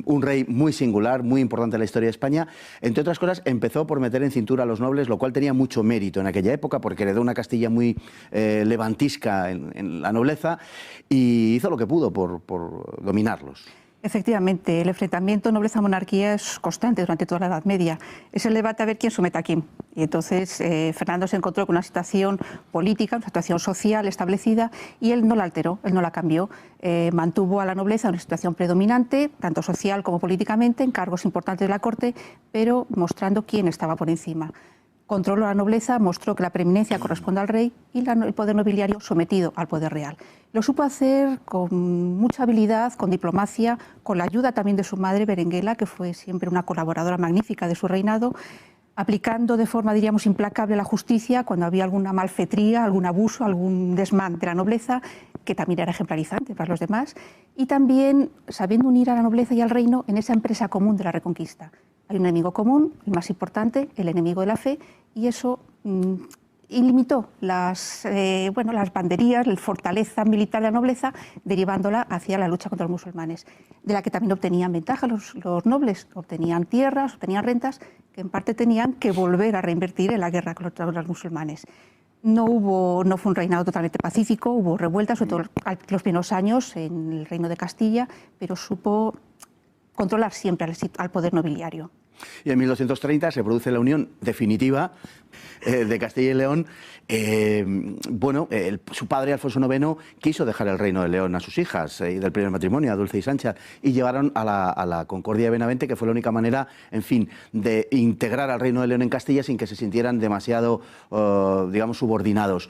un rey muy singular, muy importante en la historia de España. Entre otras cosas, empezó por meter en cintura a los nobles, lo cual tenía mucho mérito en aquella época, porque heredó una Castilla muy levantisca en la nobleza, y hizo lo que pudo por dominarlos. Efectivamente, el enfrentamiento nobleza-monarquía es constante durante toda la Edad Media. Es el debate a ver quién somete a quién. Y entonces Fernando se encontró con una situación política, una situación social establecida, y él no la alteró, él no la cambió. Mantuvo a la nobleza en una situación predominante, tanto social como políticamente, en cargos importantes de la corte, pero mostrando quién estaba por encima. Controló a la nobleza, mostró que la preeminencia corresponde al rey y el poder nobiliario sometido al poder real. Lo supo hacer con mucha habilidad, con diplomacia, con la ayuda también de su madre Berenguela, que fue siempre una colaboradora magnífica de su reinado, aplicando de forma, diríamos, implacable la justicia cuando había alguna malfetría, algún abuso, algún desmán de la nobleza, que también era ejemplarizante para los demás, y también sabiendo unir a la nobleza y al reino en esa empresa común de la Reconquista. Hay un enemigo común, el más importante, el enemigo de la fe, y eso ilimitó las banderías, la fortaleza militar de la nobleza, derivándola hacia la lucha contra los musulmanes, de la que también obtenían ventaja los nobles, obtenían tierras, obtenían rentas, que en parte tenían que volver a reinvertir en la guerra contra los musulmanes. No fue un reinado totalmente pacífico, hubo revueltas, sobre todo los primeros años en el reino de Castilla, pero supo controlar siempre al poder nobiliario. Y en 1230 se produce la unión definitiva de Castilla y León. Su padre, Alfonso IX, quiso dejar el reino de León a sus hijas del primer matrimonio, a Dulce y Sancha, y llevaron a la Concordia de Benavente, que fue la única manera, en fin, de integrar al reino de León en Castilla sin que se sintieran demasiado, digamos, subordinados.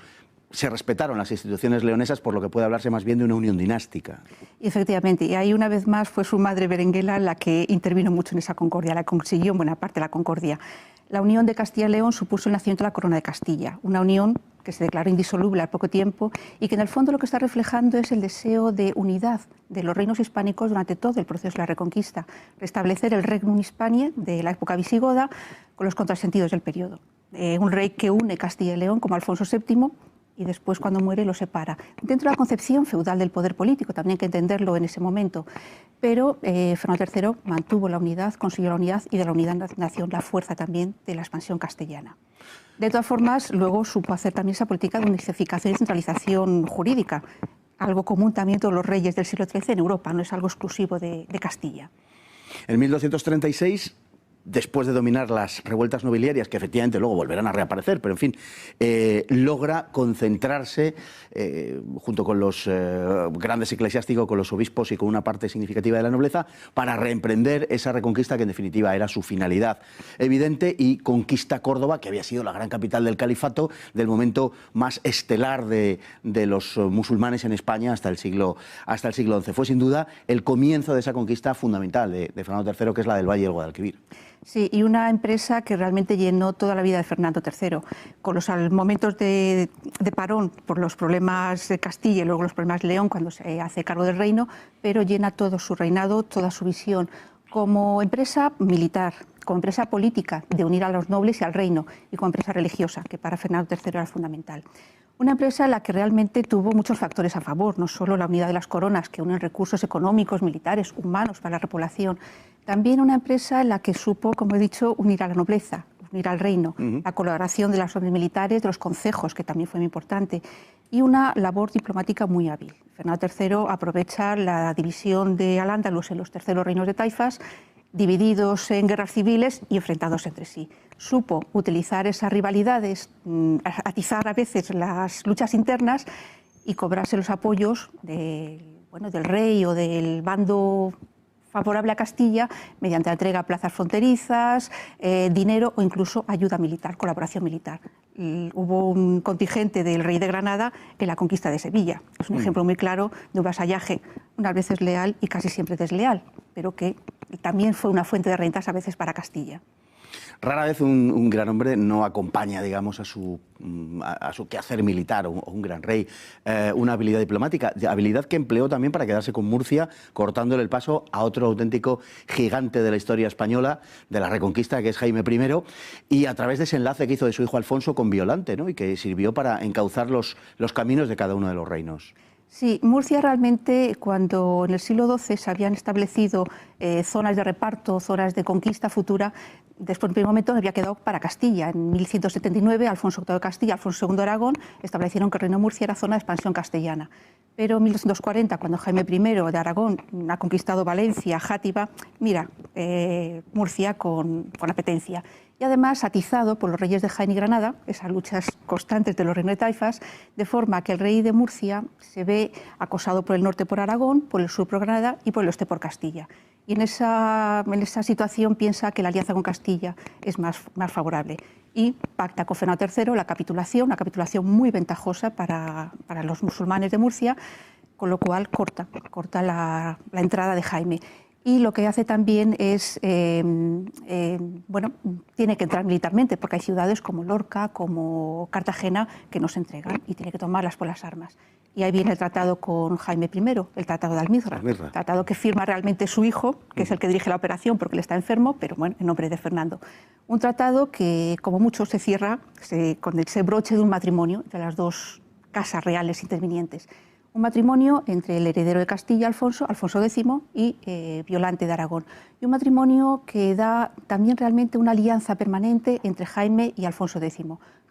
Se respetaron las instituciones leonesas, por lo que puede hablarse más bien de una unión dinástica. Efectivamente, y ahí una vez más fue su madre Berenguela la que intervino mucho en esa concordia, la consiguió en buena parte la concordia. La unión de Castilla y León supuso el nacimiento de la Corona de Castilla, una unión que se declaró indisoluble al poco tiempo y que en el fondo lo que está reflejando es el deseo de unidad de los reinos hispánicos durante todo el proceso de la Reconquista, restablecer el Regnum Hispaniae de la época visigoda con los contrasentidos del periodo. Un rey que une Castilla y León como Alfonso VII, y después, cuando muere, lo separa. Dentro de la concepción feudal del poder político, también hay que entenderlo en ese momento, pero Fernando III mantuvo la unidad, consiguió la unidad, y de la unidad nació la fuerza también de la expansión castellana. De todas formas, luego supo hacer también esa política de unificación y centralización jurídica, algo común también en todos los reyes del siglo XIII en Europa, no es algo exclusivo de Castilla. En 1236... después de dominar las revueltas nobiliarias, que efectivamente luego volverán a reaparecer, pero en fin, logra concentrarse junto con los grandes eclesiásticos, con los obispos y con una parte significativa de la nobleza, para reemprender esa reconquista que en definitiva era su finalidad evidente, y conquista Córdoba, que había sido la gran capital del califato, del momento más estelar de los musulmanes en España hasta el siglo XI. Fue sin duda el comienzo de esa conquista fundamental de Fernando III, que es la del Valle del Guadalquivir. Sí, y una empresa que realmente llenó toda la vida de Fernando III, con los momentos de parón por los problemas de Castilla y luego los problemas de León cuando se hace cargo del reino, pero llena todo su reinado, toda su visión como empresa militar, como empresa política de unir a los nobles y al reino, y como empresa religiosa, que para Fernando III era fundamental. Una empresa en la que realmente tuvo muchos factores a favor, no solo la unidad de las coronas, que unen recursos económicos, militares, humanos para la repoblación, también una empresa en la que supo, como he dicho, unir a la nobleza, unir al reino, la colaboración de las órdenes militares, de los concejos, que también fue muy importante, y una labor diplomática muy hábil. Fernando III aprovecha la división de Al-Ándalus en los terceros reinos de taifas, divididos en guerras civiles y enfrentados entre sí. Supo utilizar esas rivalidades, atizar a veces las luchas internas y cobrarse los apoyos del rey o del bando favorable a Castilla mediante la entrega a plazas fronterizas, dinero o incluso ayuda militar, colaboración militar. Hubo un contingente del rey de Granada en la conquista de Sevilla. Es un ejemplo muy claro de un vasallaje, unas veces leal y casi siempre desleal, pero que también fue una fuente de rentas a veces para Castilla. Rara vez un gran hombre no acompaña, digamos, a su quehacer militar, o un gran rey, una habilidad diplomática, habilidad que empleó también para quedarse con Murcia, cortándole el paso a otro auténtico gigante de la historia española, de la Reconquista, que es Jaime I, y a través de ese enlace que hizo de su hijo Alfonso con Violante, ¿no? Y que sirvió para encauzar los caminos de cada uno de los reinos. Sí, Murcia realmente, cuando en el siglo XII se habían establecido zonas de reparto, zonas de conquista futura, después en primer momento había quedado para Castilla. En 1179, Alfonso VIII de Castilla, Alfonso II de Aragón, establecieron que el Reino de Murcia era zona de expansión castellana. Pero en 1240, cuando Jaime I de Aragón ha conquistado Valencia, Játiva, mira, Murcia con apetencia. Y además atizado por los reyes de Jaén y Granada, esas luchas constantes de los reinos de taifas, de forma que el rey de Murcia se ve acosado por el norte por Aragón, por el sur por Granada y por el oeste por Castilla. Y en esa situación piensa que la alianza con Castilla es más favorable. Y pacta con Fernando III la capitulación, una capitulación muy ventajosa para los musulmanes de Murcia, con lo cual corta la entrada de Jaime. Y lo que hace también es, bueno, tiene que entrar militarmente, porque hay ciudades como Lorca, como Cartagena, que no se entregan y tiene que tomarlas por las armas. Y ahí viene el tratado con Jaime I, el tratado de Almizra, tratado que firma realmente su hijo, que es el que dirige la operación porque él está enfermo, pero bueno, en nombre de Fernando. Un tratado que, como mucho, se cierra con ese broche de un matrimonio de las dos casas reales intervinientes. Un matrimonio entre el heredero de Castilla, Alfonso X, y Violante de Aragón. Y un matrimonio que da también realmente una alianza permanente entre Jaime y Alfonso X.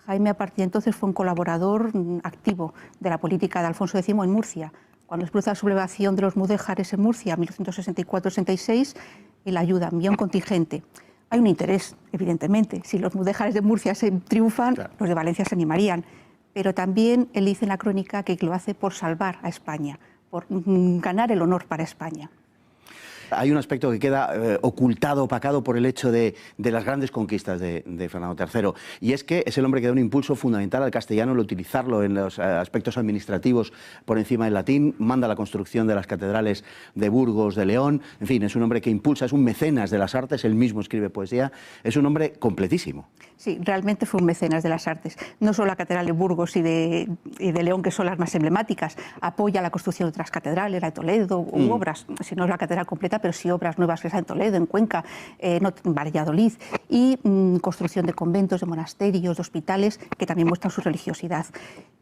Jaime, a partir de entonces, fue un colaborador activo de la política de Alfonso X en Murcia. Cuando se produce la sublevación de los mudéjares en Murcia, en 1264-66, él ayuda, envía un contingente. Hay un interés, evidentemente. Si los mudéjares de Murcia se triunfan, claro, los de Valencia se animarían. Pero también él dice en la crónica que lo hace por salvar a España, por ganar el honor para España. Hay un aspecto que queda ocultado, opacado por el hecho de las grandes conquistas de Fernando III, y es que es el hombre que da un impulso fundamental al castellano, el utilizarlo en los aspectos administrativos por encima del latín, manda la construcción de las catedrales de Burgos, de León, en fin, es un hombre que impulsa, es un mecenas de las artes, él mismo escribe poesía, es un hombre completísimo. Sí, realmente fue un mecenas de las artes, no solo la catedral de Burgos y de León, que son las más emblemáticas, apoya la construcción de otras catedrales, la de Toledo, u obras, si no es la catedral completa, pero sí obras nuevas que en Toledo, en Cuenca, en Valladolid, y construcción de conventos, de monasterios, de hospitales, que también muestran su religiosidad.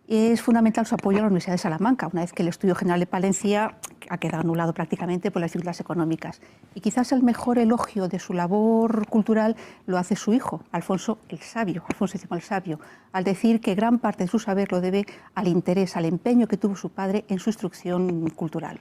Es fundamental su apoyo a la Universidad de Salamanca, una vez que el Estudio General de Palencia ha quedado anulado prácticamente por las dificultades económicas. Y quizás el mejor elogio de su labor cultural lo hace su hijo, Alfonso el Sabio, Alfonso X el Sabio, al decir que gran parte de su saber lo debe al interés, al empeño que tuvo su padre en su instrucción cultural.